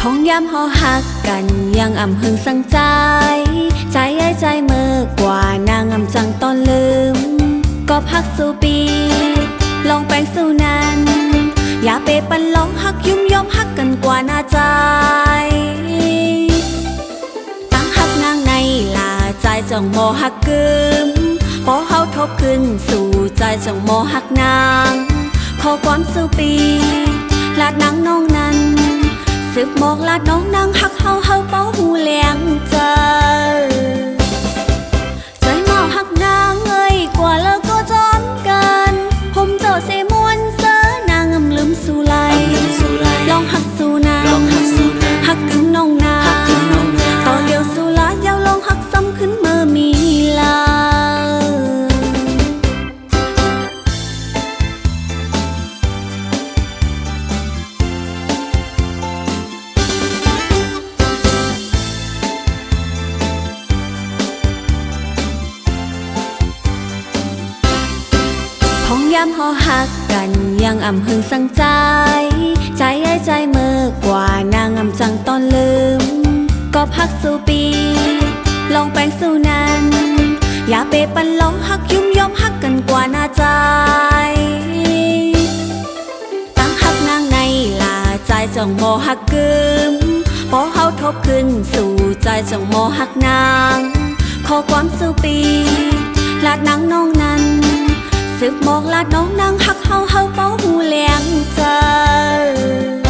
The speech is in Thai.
พองยามหอหักกันยังอ่ำหึงสังใจใจไอ้ใจเมื่อกว่านางอ่ำจังตอนลืมก็พักสู่ปีลองแปลงสู่นั้นอย่าไปปันลองหักยุ่มยอมหักกันกว่าหน้าใจตั้งหักนางในลาใจจังโมหักกึมพอเฮาทบขึ้นสู่ใจจังโมหักนางขอความสู่ปีลาดนางน้องนั้นสืบหมอกลาดน้องนางหักเฮาเป้าหูแหลงเจอใจหมอหักนางเอ้ยกว่าแล้วก็จอมกันผมเจ้าเสมวนเสอนางลืมสู่ไหลลองหักสู่นางหักกึ่งน้องนางต่อเดียวสู่ลายาวลองหักซ้ำขึ้นเมื่อมีลาพองยามหอหักกันยังอ่ำหึงสังใจใจไอ้ใจเมื่อกว่านางอ่ำจังตอนลืมก็พักสู่ปีลองแปลงสู่นั้นอย่าไปปันลองหักยุ่มยอมหักกันกว่าหน้าใจตั้งหักนางในลาใจจังโมหักกึมพอเฮาทบขึ้นสู่ใจจังโมหักนางขอความสู่ปีลาดนางน้องนั้นสืบหมอกลาดน้องนางหักเฮาเป้าหูแหลงเจอ